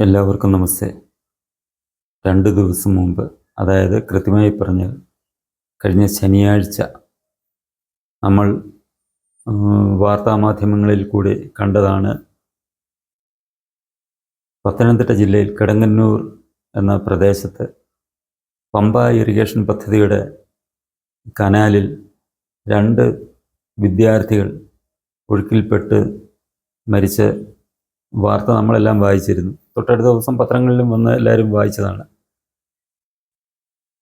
എല്ലാവർക്കും നമസ്തേ. 2 ദിവസം മുമ്പ്, അതായത് കൃത്യമായി പറഞ്ഞാൽ കഴിഞ്ഞ ശനിയാഴ്ച, നമ്മൾ വാർത്താമാധ്യമങ്ങളിൽ കൂടി കണ്ടതാണ്. പത്തനംതിട്ട ജില്ലയിൽ കിടങ്ങന്നൂർ എന്ന പ്രദേശത്ത് പമ്പ ഇറിഗേഷൻ പദ്ധതിയുടെ കനാലിൽ 2 വിദ്യാർത്ഥികൾ ഒഴുക്കിൽപ്പെട്ട് മരിച്ച വാർത്ത നമ്മളെല്ലാം വായിച്ചിരുന്നു. തൊട്ടടുത്ത ദിവസം പത്രങ്ങളിലും വന്ന് എല്ലാവരും വായിച്ചതാണ്.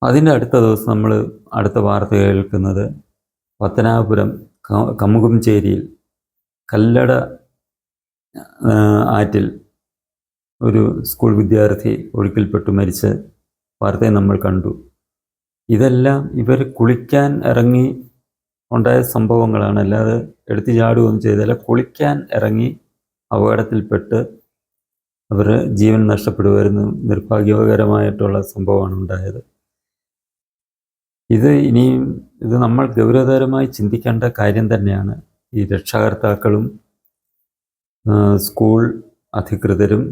അതിൻ്റെ അടുത്ത ദിവസം നമ്മൾ അടുത്ത വാർത്ത കേൾക്കുന്നത് പത്തനാപുരം കമുകുംചേരിയിൽ കല്ലട ആറ്റിൽ ഒരു സ്കൂൾ വിദ്യാർത്ഥി ഒഴുക്കിൽപ്പെട്ടു മരിച്ച വാർത്തയെ നമ്മൾ കണ്ടു. ഇതെല്ലാം ഇവർ കുളിക്കാൻ ഇറങ്ങി ഉണ്ടായ സംഭവങ്ങളാണ്, അല്ലാതെ എടുത്തു ചാടുകയൊന്നും ചെയ്തില്ല. കുളിക്കാൻ ഇറങ്ങി അപകടത്തിൽപ്പെട്ട് അവർ ജീവൻ നഷ്ടപ്പെടുമായിരുന്നു. നിർഭാഗ്യകരമായിട്ടുള്ള സംഭവമാണ് ഉണ്ടായത്. ഇത് നമ്മൾ ഗൗരവതരമായി ചിന്തിക്കേണ്ട കാര്യം തന്നെയാണ്. ഈ രക്ഷകർത്താക്കളും സ്കൂൾ അധികൃതരും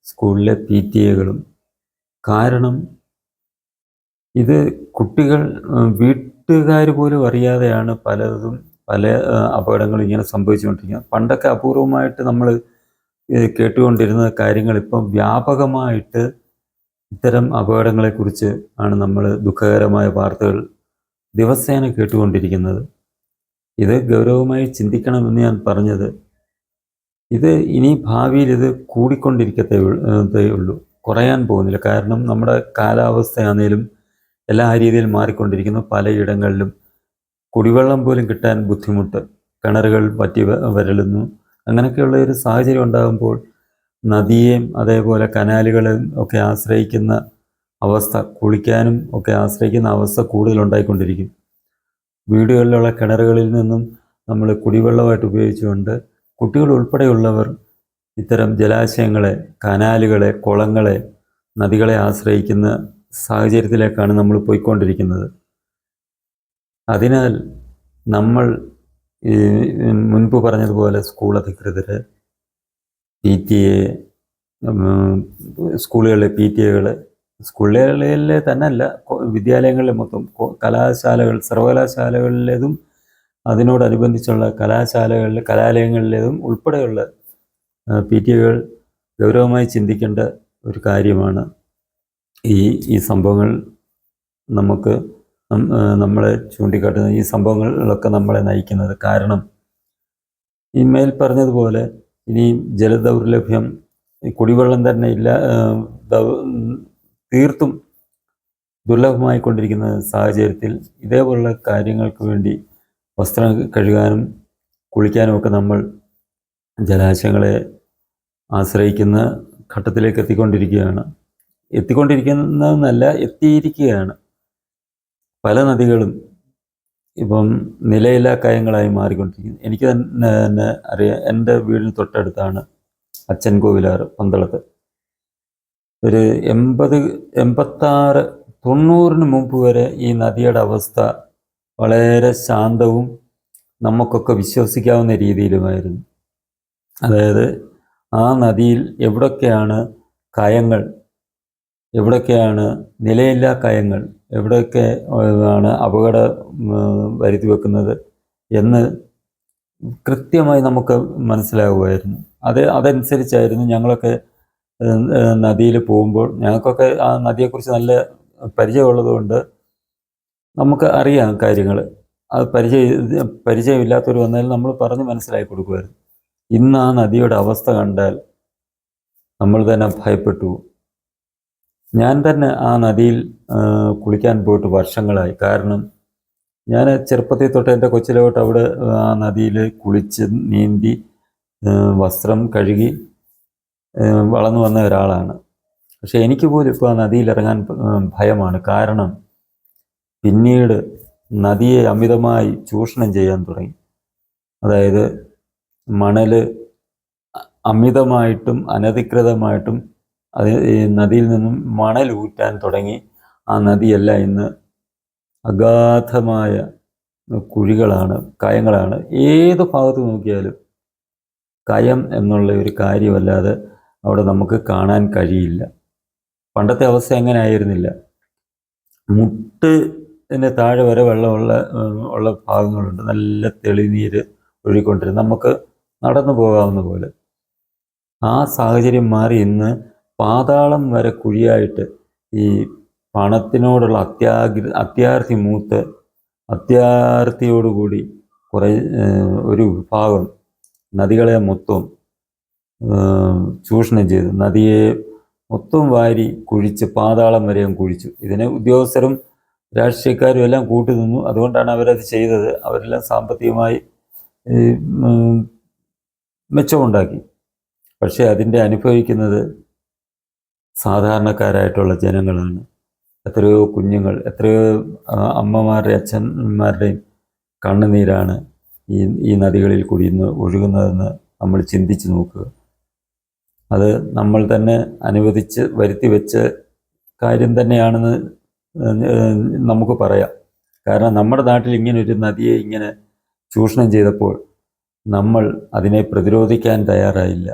സ്കൂളിലെ PTA-കളും. കാരണം ഇത് കുട്ടികൾ, വീട്ടുകാർ പോലും അറിയാതെയാണ് പല അപകടങ്ങളും ഇങ്ങനെ സംഭവിച്ചുകൊണ്ടിരിക്കുന്നത്. പണ്ടൊക്കെ അപൂർവമായിട്ട് നമ്മൾ കേട്ടുകൊണ്ടിരുന്ന കാര്യങ്ങൾ ഇപ്പം വ്യാപകമായിട്ട് ഇത്തരം അപകടങ്ങളെക്കുറിച്ച് ആണ് നമ്മൾ ദുഃഖകരമായ വാർത്തകൾ ദിവസേന കേട്ടുകൊണ്ടിരിക്കുന്നത്. ഇത് ഗൗരവമായി ചിന്തിക്കണമെന്ന് ഞാൻ പറഞ്ഞത്. ഇത് ഇനി ഭാവിയിൽ ഇത് കൂടിക്കൊണ്ടിരിക്കത്തേ ഉള്ളൂ, കുറയാൻ പോകുന്നില്ല. കാരണം നമ്മുടെ കാലാവസ്ഥയാണേലും എല്ലാ രീതിയിലും മാറിക്കൊണ്ടിരിക്കുന്നു. പലയിടങ്ങളിലും കുടിവെള്ളം പോലും കിട്ടാൻ ബുദ്ധിമുട്ട്, കിണറുകൾ വറ്റി വരളുന്നു. അങ്ങനെയൊക്കെയുള്ള ഒരു സാഹചര്യം ഉണ്ടാകുമ്പോൾ നദിയെയും അതേപോലെ കനാലുകളെയും ഒക്കെ ആശ്രയിക്കുന്ന അവസ്ഥ, കുളിക്കാനും ഒക്കെ ആശ്രയിക്കുന്ന അവസ്ഥ കൂടുതലുണ്ടായിക്കൊണ്ടിരിക്കും. വീടുകളിലുള്ള കിണറുകളിൽ നിന്നും നമ്മൾ കുടിവെള്ളമായിട്ട് ഉപയോഗിച്ചുകൊണ്ട് കുട്ടികൾ ഉൾപ്പെടെയുള്ളവർ ഇത്തരം ജലാശയങ്ങളെ, കനാലുകളെ, കുളങ്ങളെ, നദികളെ ആശ്രയിക്കുന്ന സാഹചര്യത്തിലേക്കാണ് നമ്മൾ പോയിക്കൊണ്ടിരിക്കുന്നത്. അതിനാൽ നമ്മൾ മുൻപ് പറഞ്ഞതുപോലെ സ്കൂൾ അധികൃതർ, PTA, സ്കൂളുകളിലെ PTA-കൾ, സ്കൂളുകളിലെ തന്നെയല്ല, വിദ്യാലയങ്ങളിലെ മൊത്തം, കലാശാലകൾ, സർവകലാശാലകളിലേതും അതിനോടനുബന്ധിച്ചുള്ള കലാലയങ്ങളിലേതും ഉൾപ്പെടെയുള്ള PTA-കൾ ഗൗരവമായി ചിന്തിക്കേണ്ട ഒരു കാര്യമാണ്. ഈ സംഭവങ്ങൾ നമ്മളെ ചൂണ്ടിക്കാട്ടുന്ന ഈ സംഭവങ്ങളിലൊക്കെ നമ്മളെ നയിക്കുന്നത്. കാരണം ഈ മേൽ പറഞ്ഞതുപോലെ ഇനിയും ജലദൗർലഭ്യം, കുടിവെള്ളം തന്നെ തീർത്തും ദുർലഭമായിക്കൊണ്ടിരിക്കുന്ന സാഹചര്യത്തിൽ ഇതേപോലുള്ള കാര്യങ്ങൾക്ക് വേണ്ടി വസ്ത്രം കഴുകാനും കുളിക്കാനും ഒക്കെ നമ്മൾ ജലാശയങ്ങളെ ആശ്രയിക്കുന്ന ഘട്ടത്തിലേക്ക് എത്തിയിരിക്കുകയാണ്. പല നദികളും ഇപ്പം നിലയില്ലാ കായങ്ങളായി മാറിക്കൊണ്ടിരിക്കുന്നു. എനിക്ക് തന്നെ അറിയാം. എൻ്റെ വീടിന് തൊട്ടടുത്താണ് അച്ഛൻ കോവിലാറ്, പന്തളത്ത്. ഒരു 80, 86, 90 മുമ്പ് വരെ ഈ നദിയുടെ അവസ്ഥ വളരെ ശാന്തവും നമുക്കൊക്കെ വിശ്വസിക്കാവുന്ന രീതിയിലുമായിരുന്നു. അതായത് ആ നദിയിൽ എവിടൊക്കെയാണ് കയങ്ങൾ, എവിടൊക്കെയാണ് നിലയില്ലാ കയങ്ങൾ, എവിടെയൊക്കെ ആണ് അപകടം വരുത്തി വെക്കുന്നത് എന്ന് കൃത്യമായി നമുക്ക് മനസ്സിലാകുമായിരുന്നു. അതനുസരിച്ചായിരുന്നു ഞങ്ങളൊക്കെ നദിയിൽ പോകുമ്പോൾ. ഞങ്ങൾക്കൊക്കെ ആ നദിയെക്കുറിച്ച് നല്ല പരിചയമുള്ളതുകൊണ്ട് നമുക്ക് അറിയാം കാര്യങ്ങൾ. അത് പരിചയമില്ലാത്തവർ വന്നാൽ നമ്മൾ പറഞ്ഞ് മനസ്സിലാക്കി കൊടുക്കുമായിരുന്നു. ഇന്ന് ആ നദിയുടെ അവസ്ഥ കണ്ടാൽ നമ്മൾ തന്നെ ഭയപ്പെട്ടു. ഞാൻ തന്നെ ആ നദിയിൽ കുളിക്കാൻ പോയിട്ട് വർഷങ്ങളായി. കാരണം ഞാൻ ചെറുപ്പത്തിൽ തൊട്ട് എൻ്റെ കൊച്ചിലെ തൊട്ട് അവിടെ ആ നദിയിൽ കുളിച്ച് നീന്തി വസ്ത്രം കഴുകി വളർന്നു വന്ന ഒരാളാണ്. പക്ഷെ എനിക്ക് പോലും ഇപ്പോൾ ആ നദിയിൽ ഇറങ്ങാൻ ഭയമാണ്. കാരണം പിന്നീട് നദിയെ അമിതമായി ചൂഷണം ചെയ്യാൻ തുടങ്ങി. അതായത് മണൽ അമിതമായിട്ടും അനധികൃതമായിട്ടും ഈ നദിയിൽ നിന്നും മണൽ ഊറ്റാൻ തുടങ്ങി. ആ നദിയെല്ലാം ഇന്ന് അഗാധമായ കുഴികളാണ്, കയങ്ങളാണ്. ഏത് ഭാഗത്ത് നോക്കിയാലും കയം എന്നുള്ള ഒരു കാര്യമല്ലാതെ അവിടെ നമുക്ക് കാണാൻ കഴിയില്ല. പണ്ടത്തെ അവസ്ഥ അങ്ങനെ ആയിരുന്നില്ല. മുട്ടിന് താഴെ വരെ ഉള്ള ഭാഗങ്ങളുണ്ട്. നല്ല തെളിനീര് ഒഴുകിക്കൊണ്ടിരുന്നു, നമുക്ക് നടന്നു പോകാവുന്ന പോലെ. ആ സാഹചര്യം മാറി ഇന്ന് പാതാളം വരെ കുഴിയായിട്ട് ഈ പണത്തിനോടുള്ള അത്യാർത്തി മൂത്ത് അത്യാർത്തിയോടുകൂടി കുറേ ഒരു വിഭാഗം നദികളെ മൊത്തം ചൂഷണം ചെയ്തു. നദിയെ മൊത്തം വാരി കുഴിച്ച് പാതാളം വരെയും കുഴിച്ചു. ഇതിന് ഉദ്യോഗസ്ഥരും രാഷ്ട്രീയക്കാരും എല്ലാം കൂട്ടുനിന്നു. അതുകൊണ്ടാണ് അവരത് ചെയ്തത്. അവരെല്ലാം സാമ്പത്തികമായി മെച്ചമുണ്ടാക്കി. പക്ഷേ അതിൻ്റെ അനുഭവിക്കുന്നത് സാധാരണക്കാരായിട്ടുള്ള ജനങ്ങളാണ്. എത്രയോ കുഞ്ഞുങ്ങൾ, എത്രയോ അമ്മമാരുടെയും അച്ഛന്മാരുടെയും കണ്ണുനീരാണ് ഈ നദികളിൽ കൂടി ഇന്ന് ഒഴുകുന്നതെന്ന് നമ്മൾ ചിന്തിച്ച് നോക്കുക. അത് നമ്മൾ തന്നെ വരുത്തി വെച്ച കാര്യം തന്നെയാണെന്ന് നമുക്ക് പറയാം. കാരണം നമ്മുടെ നാട്ടിൽ ഇങ്ങനെ ഒരു നദിയെ ഇങ്ങനെ ചൂഷണം ചെയ്തപ്പോൾ നമ്മൾ അതിനെ പ്രതിരോധിക്കാൻ തയ്യാറായില്ല.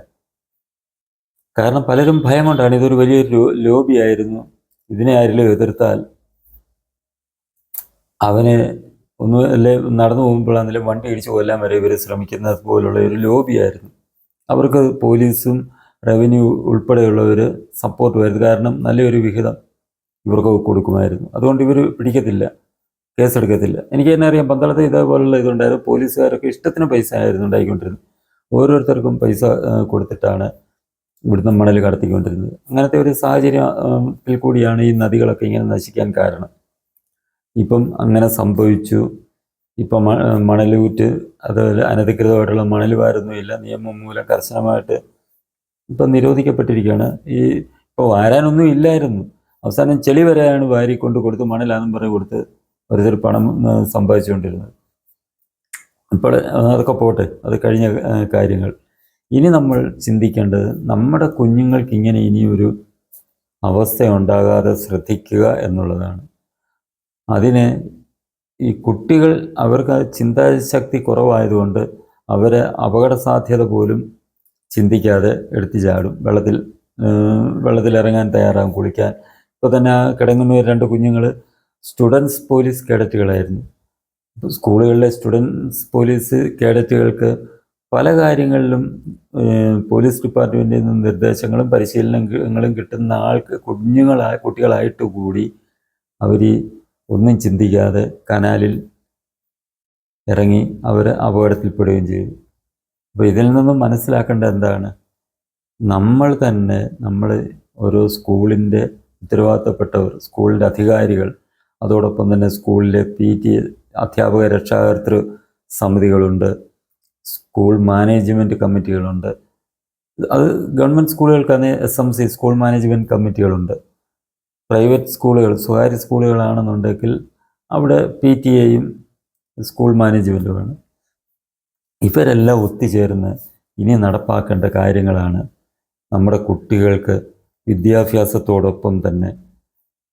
കാരണം പലരും ഭയം കൊണ്ടാണ്. ഇതൊരു വലിയൊരു ലോബിയായിരുന്നു. ഇതിനെ ആരെങ്കിലും എതിർത്താൽ അവന് ഒന്നുമല്ലേ നടന്നു പോകുമ്പോഴാണെങ്കിലും വണ്ടി ഇടിച്ച് കൊല്ലാൻ വരെ ഇവർ ശ്രമിക്കുന്നത് പോലുള്ള ഒരു ലോബിയായിരുന്നു. അവർക്ക് പോലീസും റവന്യൂ ഉൾപ്പെടെയുള്ളവർ സപ്പോർട്ട് വരുന്നത്. കാരണം നല്ലൊരു വിഹിതം ഇവർക്ക് കൊടുക്കുമായിരുന്നു. അതുകൊണ്ട് ഇവർ പിടിക്കത്തില്ല, കേസെടുക്കത്തില്ല. എനിക്ക് തന്നെ അറിയാം, പന്തളത്ത് ഇതേപോലുള്ള ഇതുണ്ടായിരുന്നു. പോലീസുകാരൊക്കെ ഇഷ്ടത്തിന് പൈസ ആയിരുന്നു ഉണ്ടായിക്കൊണ്ടിരുന്നത്. ഓരോരുത്തർക്കും പൈസ കൊടുത്തിട്ടാണ് ഇവിടുന്ന് മണൽ കടത്തിക്കൊണ്ടിരുന്നത്. അങ്ങനത്തെ ഒരു സാഹചര്യത്തിൽ കൂടിയാണ് ഈ നദികളൊക്കെ ഇങ്ങനെ നശിക്കാൻ കാരണം. ഇപ്പം അങ്ങനെ സംഭവിച്ചു. ഇപ്പം മണലൂറ്റ്, അതുപോലെ അനധികൃതമായിട്ടുള്ള മണൽ വാരൊന്നുമില്ല. നിയമം മൂലം കർശനമായിട്ട് ഇപ്പം നിരോധിക്കപ്പെട്ടിരിക്കുകയാണ്. ഇപ്പോൾ വാരാനൊന്നും ഇല്ലായിരുന്നു. അവസാനം ചെളി വരെയാണ് വാരിക്കൊണ്ട് കൊടുത്ത് മണലാണെന്നും പറഞ്ഞ് കൊടുത്ത് ഓരോരുത്തർ പണം സമ്പാദിച്ചുകൊണ്ടിരുന്നത്. ഇപ്പോൾ അതൊക്കെ പോട്ടെ, അത് കഴിഞ്ഞ കാര്യങ്ങൾ. ഇനി നമ്മൾ ചിന്തിക്കേണ്ടത് നമ്മുടെ കുഞ്ഞുങ്ങൾക്ക് ഇങ്ങനെ ഇനിയൊരു അവസ്ഥ ഉണ്ടാകാതെ ശ്രദ്ധിക്കുക എന്നുള്ളതാണ്. അതിന് ഈ കുട്ടികൾ, അവർക്ക് ചിന്താശക്തി കുറവായതുകൊണ്ട് അവരെ അപകട സാധ്യത പോലും ചിന്തിക്കാതെ എടുത്തു ചാടും. വെള്ളത്തിലിറങ്ങാൻ തയ്യാറാകും, കുളിക്കാൻ. ഇപ്പോൾ തന്നെ കിടങ്ങുന്നൂർ 2 കുഞ്ഞുങ്ങൾ സ്റ്റുഡൻസ് പോലീസ് കേഡറ്റുകളായിരുന്നു. സ്കൂളുകളിലെ സ്റ്റുഡൻസ് പോലീസ് കേഡറ്റുകൾക്ക് പല കാര്യങ്ങളിലും പോലീസ് ഡിപ്പാർട്ട്മെൻറ്റിൽ നിന്ന് നിർദ്ദേശങ്ങളും പരിശീലനങ്ങളും കിട്ടുന്ന കുട്ടികളായിട്ട് കൂടി അവർ ഒന്നും ചിന്തിക്കാതെ കനാലിൽ ഇറങ്ങി അവർ അപകടത്തിൽപ്പെടുകയും ചെയ്തു. അപ്പോൾ ഇതിൽ നിന്നും മനസ്സിലാക്കേണ്ടത് എന്താണ്? നമ്മൾ ഓരോ സ്കൂളിൻ്റെ ഉത്തരവാദിത്തപ്പെട്ടവർ, സ്കൂളിൻ്റെ അധികാരികൾ, അതോടൊപ്പം തന്നെ സ്കൂളിലെ PTA അധ്യാപക രക്ഷാകർതൃ സമിതികളുണ്ട്, സ്കൂൾ മാനേജ്മെൻറ്റ് കമ്മിറ്റികളുണ്ട്. അത് ഗവൺമെൻറ് സ്കൂളുകൾക്കാണ് SMC സ്കൂൾ മാനേജ്മെൻറ്റ് കമ്മിറ്റികളുണ്ട്. പ്രൈവറ്റ് സ്കൂളുകൾ, സ്വകാര്യ സ്കൂളുകളാണെന്നുണ്ടെങ്കിൽ അവിടെ PTAയും സ്കൂൾ മാനേജ്മെൻറ്റുമാണ്. ഇവരെല്ലാം ഒത്തുചേർന്ന് ഇനി നടപ്പാക്കേണ്ട കാര്യങ്ങളാണ് നമ്മുടെ കുട്ടികൾക്ക് വിദ്യാഭ്യാസത്തോടൊപ്പം തന്നെ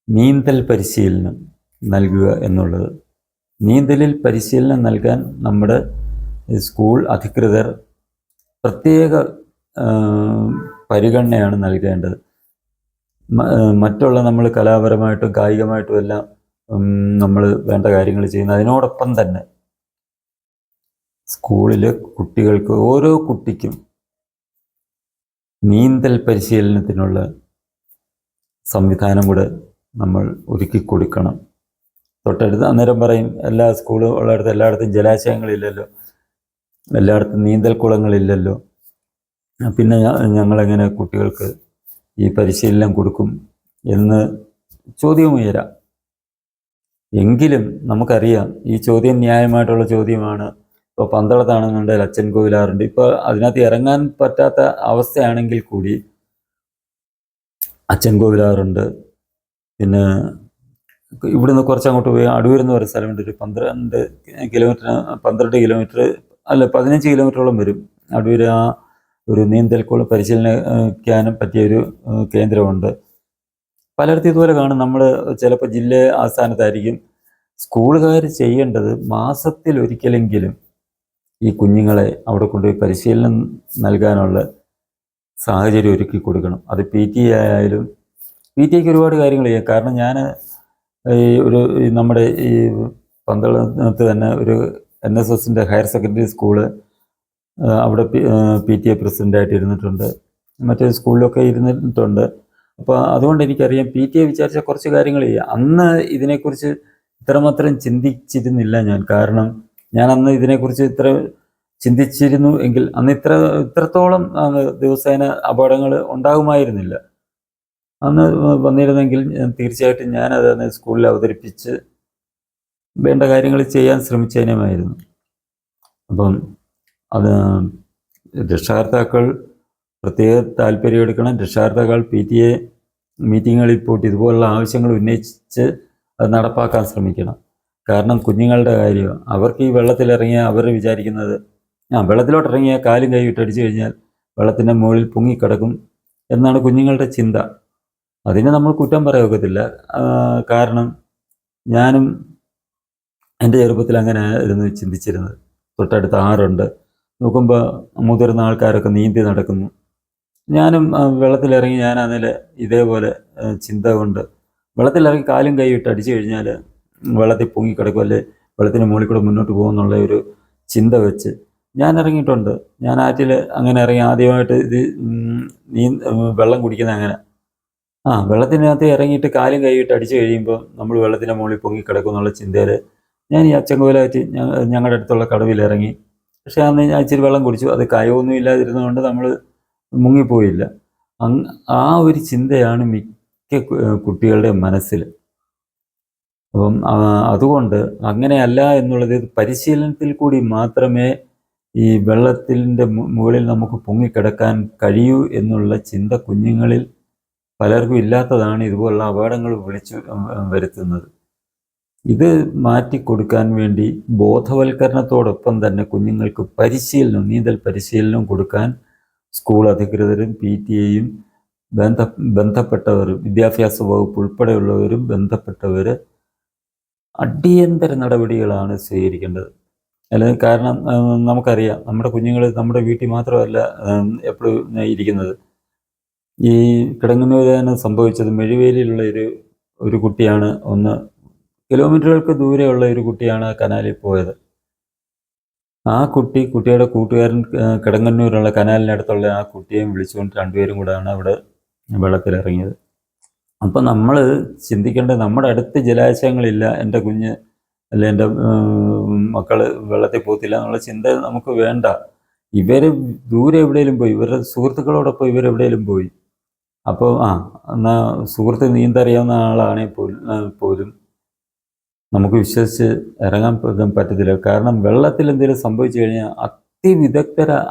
നീന്തൽ പരിശീലനം നൽകുക എന്നുള്ളത്. നീന്തലിൽ പരിശീലനം നൽകാൻ നമ്മുടെ സ്കൂൾ അധികൃതർ പ്രത്യേക പരിഗണനയാണ് നൽകേണ്ടത്. മറ്റുള്ള നമ്മൾ കലാപരമായിട്ടും കായികമായിട്ടും എല്ലാം നമ്മൾ വേണ്ട കാര്യങ്ങൾ ചെയ്യുന്ന, അതിനോടൊപ്പം തന്നെ സ്കൂളിലെ കുട്ടികൾക്ക്, ഓരോ കുട്ടിക്കും നീന്തൽ പരിശീലനത്തിനുള്ള സംവിധാനം കൂടെ നമ്മൾ ഒരുക്കി കൊടുക്കണം. തൊട്ടടുത്ത് അന്നേരം പറയും, എല്ലാ സ്കൂളും ഉള്ളിടത്ത് എല്ലായിടത്തും ജലാശയങ്ങളില്ലല്ലോ, എല്ലായിടത്തും നീന്തൽ കുളങ്ങളില്ലല്ലോ, പിന്നെ ഞങ്ങളെങ്ങനെ കുട്ടികൾക്ക് ഈ പരിശീലനം കൊടുക്കും എന്ന് ചോദ്യം ഉയരാം. എങ്കിലും നമുക്കറിയാം ഈ ചോദ്യം ന്യായമായിട്ടുള്ള ചോദ്യമാണ്. ഇപ്പോൾ പന്തളത്താണെന്നുണ്ടെങ്കിൽ അച്ഛൻ കോവിലാറുണ്ട്. ഇപ്പോൾ അതിനകത്ത് ഇറങ്ങാൻ പറ്റാത്ത അവസ്ഥയാണെങ്കിൽ കൂടി അച്ഛൻ കോവിലാറുണ്ട്. പിന്നെ ഇവിടുന്ന് കുറച്ചങ്ങോട്ട് പോയി അടൂരെന്ന് പറയുന്ന സ്ഥലമുണ്ട്. ഒരു 12 കിലോമീറ്റർ അല്ല 15 കിലോമീറ്ററോളം വരും. അടൂർ ആ ഒരു നീന്തൽക്കുളം പരിശീലനിക്കാനും പറ്റിയൊരു കേന്ദ്രമുണ്ട്. പലയിടത്തും ഇതുപോലെ കാണും. നമ്മൾ ചിലപ്പോൾ ജില്ല ആസ്ഥാനത്തായിരിക്കും. സ്കൂളുകാർ ചെയ്യേണ്ടത് മാസത്തിൽ ഒരിക്കലെങ്കിലും ഈ കുഞ്ഞുങ്ങളെ അവിടെ കൊണ്ടുപോയി പരിശീലനം നൽകാനുള്ള സാഹചര്യം ഒരുക്കി കൊടുക്കണം. അത് PTA ആയാലും PTAക്ക് ഒരുപാട് കാര്യങ്ങൾ ചെയ്യാം. കാരണം ഞാൻ നമ്മുടെ ഈ പന്തളത്ത് തന്നെ ഒരു NSSൻ്റെ ഹയർ സെക്കൻഡറി സ്കൂള്, അവിടെ PTA പ്രസിഡൻ്റായിട്ട് ഇരുന്നിട്ടുണ്ട്, മറ്റേ സ്കൂളിലൊക്കെ ഇരുന്നിട്ടുണ്ട്. അപ്പോൾ അതുകൊണ്ട് എനിക്കറിയാം PTA വിചാരിച്ച കുറച്ച് കാര്യങ്ങൾ ചെയ്യാം. അന്ന് ഇതിനെക്കുറിച്ച് ഇത്രമാത്രം ചിന്തിച്ചിരുന്നില്ല ഞാൻ. കാരണം ഞാൻ അന്ന് ഇതിനെക്കുറിച്ച് ഇത്ര ചിന്തിച്ചിരുന്നു എങ്കിൽ അന്ന് ഇത്രത്തോളം ദിവസേന അപകടങ്ങൾ ഉണ്ടാകുമായിരുന്നില്ല. അന്ന് വന്നിരുന്നെങ്കിൽ തീർച്ചയായിട്ടും ഞാനത് സ്കൂളിൽ അവതരിപ്പിച്ച് വേണ്ട കാര്യങ്ങൾ ചെയ്യാൻ ശ്രമിച്ചേനുമായിരുന്നു. അപ്പം അത് രക്ഷകർത്താക്കൾ പ്രത്യേക താല്പര്യം എടുക്കണം. രക്ഷകർത്താക്കൾ PTA മീറ്റിങ്ങുകളിൽ പോയിട്ട് ഇതുപോലുള്ള ആവശ്യങ്ങൾ ഉന്നയിച്ച് അത് നടപ്പാക്കാൻ ശ്രമിക്കണം. കാരണം കുഞ്ഞുങ്ങളുടെ കാര്യം, അവർക്ക് ഈ വെള്ളത്തിലിറങ്ങിയാൽ അവർ വിചാരിക്കുന്നത് വെള്ളത്തിലോട്ടിറങ്ങിയാൽ കാലും കൈ ഇട്ടടിച്ചു കഴിഞ്ഞാൽ വെള്ളത്തിൻ്റെ മുകളിൽ പൊങ്ങിക്കിടക്കും എന്നാണ് കുഞ്ഞുങ്ങളുടെ ചിന്ത. അതിനെ നമ്മൾ കുറ്റം പറയൊക്കത്തില്ല. കാരണം ഞാനും എൻ്റെ ചെറുപ്പത്തിൽ അങ്ങനെ ആയിരുന്നു ചിന്തിച്ചിരുന്നത്. തൊട്ടടുത്ത് ആറുണ്ട്, നോക്കുമ്പോൾ മുതിർന്ന ആൾക്കാരൊക്കെ നീന്തി നടക്കുന്നു. ഞാനും വെള്ളത്തിലിറങ്ങി ഞാൻ അതിൽ ഇതേപോലെ ചിന്ത കൊണ്ട് വെള്ളത്തിലിറങ്ങി കാലും കൈ ഇട്ട് അടിച്ചു കഴിഞ്ഞാൽ വെള്ളത്തിൽ പൊങ്ങിക്കിടക്കും, അല്ലെ വെള്ളത്തിൻ്റെ മുകളിൽ കൂടെ മുന്നോട്ട് പോകുമെന്നുള്ള ഒരു ചിന്ത വെച്ച് ഞാൻ ഇറങ്ങിയിട്ടുണ്ട്. ഞാൻ ആറ്റിൽ അങ്ങനെ ഇറങ്ങി ആദ്യമായിട്ട് ഇത് വെള്ളം കുടിക്കുന്നത് അങ്ങനെ വെള്ളത്തിനകത്ത് ഇറങ്ങിയിട്ട് കാലും കൈയിട്ട് അടിച്ചു കഴിയുമ്പോൾ നമ്മൾ വെള്ളത്തിൻ്റെ മുകളിൽ പൊങ്ങിക്കിടക്കും എന്നുള്ള ചിന്തയിൽ ഞാൻ ഈ അച്ചൻകോലായിട്ട് ഞങ്ങളുടെ അടുത്തുള്ള കടവിൽ ഇറങ്ങി. പക്ഷേ അന്ന് ഞാൻ ഇച്ചിരി വെള്ളം കുടിച്ചു. അത് കയമൊന്നും ഇല്ലാതിരുന്നതുകൊണ്ട് നമ്മൾ മുങ്ങിപ്പോയില്ല. ആ ഒരു ചിന്തയാണ് മിക്ക കുട്ടികളുടെ മനസ്സിൽ. അപ്പം അതുകൊണ്ട് അങ്ങനെയല്ല എന്നുള്ളത് പരിശീലനത്തിൽ കൂടി മാത്രമേ ഈ വെള്ളത്തിൻ്റെ മുകളിൽ നമുക്ക് പൊങ്ങിക്കിടക്കാൻ കഴിയൂ എന്നുള്ള ചിന്ത കുഞ്ഞുങ്ങളിൽ പലർക്കും ഇല്ലാത്തതാണ് ഇതുപോലുള്ള അപകടങ്ങൾ വിളിച്ചു വരുത്തുന്നത്. ഇത് മാറ്റിക്കൊടുക്കാൻ വേണ്ടി ബോധവൽക്കരണത്തോടൊപ്പം തന്നെ കുഞ്ഞുങ്ങൾക്ക് നീന്തൽ പരിശീലനം കൊടുക്കാൻ സ്കൂൾ അധികൃതരും PTAയും ബന്ധപ്പെട്ടവരും വിദ്യാഭ്യാസ വകുപ്പ് ഉൾപ്പെടെയുള്ളവരും ബന്ധപ്പെട്ടവർ അടിയന്തര നടപടികളാണ് സ്വീകരിക്കേണ്ടത്. അല്ലെങ്കിൽ കാരണം നമുക്കറിയാം നമ്മുടെ കുഞ്ഞുങ്ങൾ നമ്മുടെ വീട്ടിൽ മാത്രമല്ല എപ്പോഴും ഇരിക്കുന്നത്. ഈ കിടങ്ങന്നൂർ തന്നെ സംഭവിച്ചത് മെഴുവേലിയിലുള്ള ഒരു കുട്ടിയാണ്, 1 കിലോമീറ്ററുകൾക്ക് ദൂരെയുള്ള ഒരു കുട്ടിയാണ് കനാലിൽ പോയത്. ആ കുട്ടിയുടെ കൂട്ടുകാരൻ കിടങ്ങന്നൂരുള്ള കനാലിനടുത്തുള്ള ആ കുട്ടിയെയും വിളിച്ചുകൊണ്ട് രണ്ടുപേരും കൂടെയാണ് അവിടെ വെള്ളത്തിലിറങ്ങിയത്. അപ്പം നമ്മൾ ചിന്തിക്കേണ്ടത് നമ്മുടെ അടുത്ത് ജലാശയങ്ങളില്ല, എൻ്റെ കുഞ്ഞ് അല്ലെ എൻ്റെ മക്കൾ വെള്ളത്തിൽ പോകത്തില്ല എന്നുള്ള ചിന്ത നമുക്ക് വേണ്ട. ഇവർ ദൂരെ എവിടെയെങ്കിലും പോയി, ഇവരുടെ സുഹൃത്തുക്കളോടൊപ്പം ഇവരെവിടെയെങ്കിലും പോയി. അപ്പോൾ എന്നാൽ സുഹൃത്ത് നീന്തറിയാവുന്ന ആളാണെങ്കിൽ പോലും നമുക്ക് വിശ്വസിച്ച് ഇറങ്ങാൻ പറ്റത്തില്ല. കാരണം വെള്ളത്തിൽ എന്തെങ്കിലും സംഭവിച്ചു കഴിഞ്ഞാൽ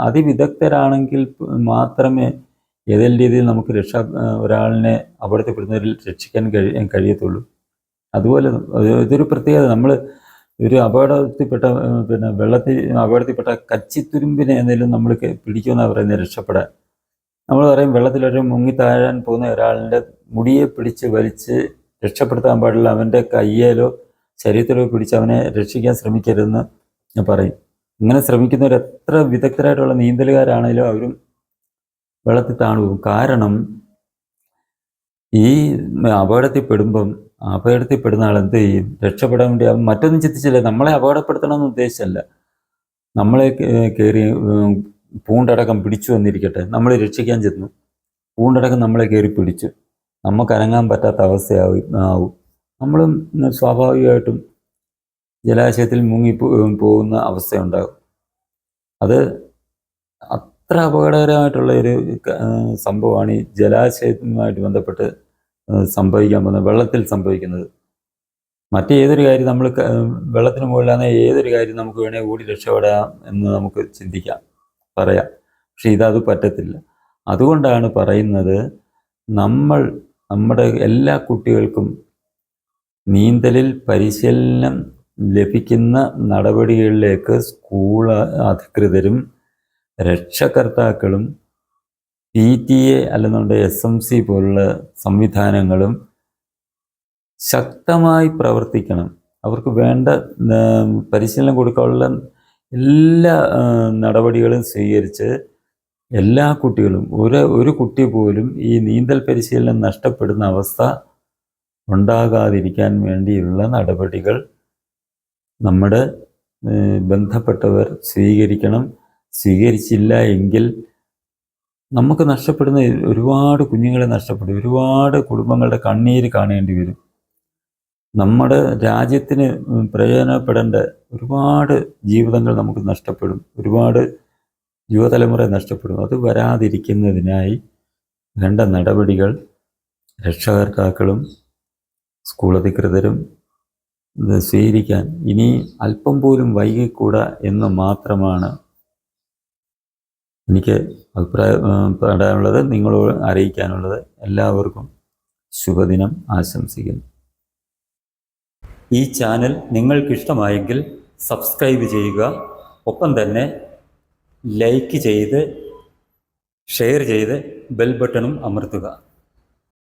അതിവിദഗ്ധരാണെങ്കിൽ മാത്രമേ ഏതെങ്കിലും രീതിയിൽ നമുക്ക് ഒരാളിനെ അപകടത്തിൽപ്പെടുന്നവരിൽ രക്ഷിക്കാൻ കഴിയത്തുള്ളൂ. അതുപോലെ ഇതൊരു പ്രത്യേകത. നമ്മൾ ഒരു അപകടത്തിൽപ്പെട്ട കച്ചിത്തുരുമ്പിനെ എന്തെങ്കിലും നമ്മൾ പിടിക്കുമെന്നാണ് പറയുന്നത് രക്ഷപ്പെടാൻ. നമ്മൾ പറയും വെള്ളത്തിലൊരു മുങ്ങിത്താഴാൻ പോകുന്ന ഒരാളിൻ്റെ മുടിയെ പിടിച്ച് വലിച്ച് രക്ഷപ്പെടുത്താൻ പാടില്ല, അവൻ്റെ കയ്യേലോ ശരീരത്തിലോ പിടിച്ച് അവനെ രക്ഷിക്കാൻ ശ്രമിക്കരുതെന്ന് പറയും. ഇങ്ങനെ ശ്രമിക്കുന്നവർ എത്ര വിദഗ്ധരായിട്ടുള്ള നീന്തലുകാരാണെങ്കിലും അവരും വെള്ളത്തിൽ താണുപോകും. കാരണം ഈ അപകടത്തിൽപ്പെടുന്ന ആൾ എന്ത് ചെയ്യും? രക്ഷപ്പെടാൻ വേണ്ടി അവൻ മറ്റൊന്നും ചിന്തിച്ചില്ല. നമ്മളെ അപകടപ്പെടുത്തണമെന്ന് ഉദ്ദേശിച്ചല്ല. നമ്മളെ കയറി പൂണ്ടടക്കം പിടിച്ചു വന്നിരിക്കട്ടെ, നമ്മൾ രക്ഷിക്കാൻ ചെന്നു, പൂണ്ടടക്കം നമ്മളെ കയറി പിടിച്ചു, നമുക്ക് അനങ്ങാൻ പറ്റാത്ത അവസ്ഥയാവും. നമ്മളും സ്വാഭാവികമായിട്ടും ജലാശയത്തിൽ പോകുന്ന അവസ്ഥയുണ്ടാകും. അത് അത്ര അപകടകരമായിട്ടുള്ള ഒരു സംഭവമാണ് ഈ ജലാശയവുമായിട്ട് ബന്ധപ്പെട്ട് സംഭവിക്കാൻ പോകുന്നത്, വെള്ളത്തിൽ സംഭവിക്കുന്നത്. മറ്റേതൊരു കാര്യം നമ്മൾ വെള്ളത്തിന് മുകളിലാണെങ്കിൽ ഏതൊരു കാര്യം നമുക്ക് വേണേൽ ഓടി രക്ഷപ്പെടാം എന്ന് നമുക്ക് ചിന്തിക്കാം, പറയാം. പക്ഷെ ഇതത് പറ്റത്തില്ല. അതുകൊണ്ടാണ് പറയുന്നത് നമ്മുടെ എല്ലാ കുട്ടികൾക്കും നീന്തലിൽ പരിശീലനം ലഭിക്കുന്ന നടപടികളിലേക്ക് സ്കൂൾ അധികൃതരും രക്ഷകർത്താക്കളും PTA അല്ലെന്നുണ്ടെങ്കിൽ SMC പോലുള്ള സംവിധാനങ്ങളും ശക്തമായി പ്രവർത്തിക്കണം. അവർക്ക് വേണ്ട പരിശീലനം കൊടുക്കാനുള്ള എല്ലാ നടപടികളും സ്വീകരിച്ച് എല്ലാ കുട്ടികളും ഒരു കുട്ടി പോലും ഈ നീന്തൽ പരിശീലനം നഷ്ടപ്പെടുന്ന അവസ്ഥ ഉണ്ടാകാതിരിക്കാൻ വേണ്ടിയുള്ള നടപടികൾ നമ്മുടെ ബന്ധപ്പെട്ടവർ സ്വീകരിക്കണം. സ്വീകരിച്ചില്ല എങ്കിൽ നമുക്ക് നഷ്ടപ്പെടുന്ന ഒരുപാട് കുഞ്ഞുങ്ങളെ നഷ്ടപ്പെടും, ഒരുപാട് കുടുംബങ്ങളുടെ കണ്ണീര് കാണേണ്ടി വരും. നമ്മുടെ രാജ്യത്തിന് പ്രയോജനപ്പെടേണ്ട ഒരുപാട് ജീവിതങ്ങൾ നമുക്ക് നഷ്ടപ്പെടും, ഒരുപാട് യുവതലമുറ നഷ്ടപ്പെടും. അത് വരാതിരിക്കുന്നതിനായി വേണ്ട നടപടികൾ രക്ഷകർത്താക്കളും സ്കൂൾ അധികൃതരും സ്വീകരിക്കാൻ ഇനി അല്പം പോലും വൈകിക്കൂടാ എന്ന് മാത്രമാണ് എനിക്ക് പറയാനുള്ളത്, നിങ്ങളോട് അറിയിക്കാനുള്ളത്. എല്ലാവർക്കും ശുഭദിനം ആശംസിക്കുന്നു. ഈ ചാനൽ നിങ്ങൾക്കിഷ്ടമായെങ്കിൽ സബ്സ്ക്രൈബ് ചെയ്യുക, ഒപ്പം തന്നെ ലൈക്ക് ചെയ്ത് ഷെയർ ചെയ്ത് ബെൽ ബട്ടണും അമർത്തുക.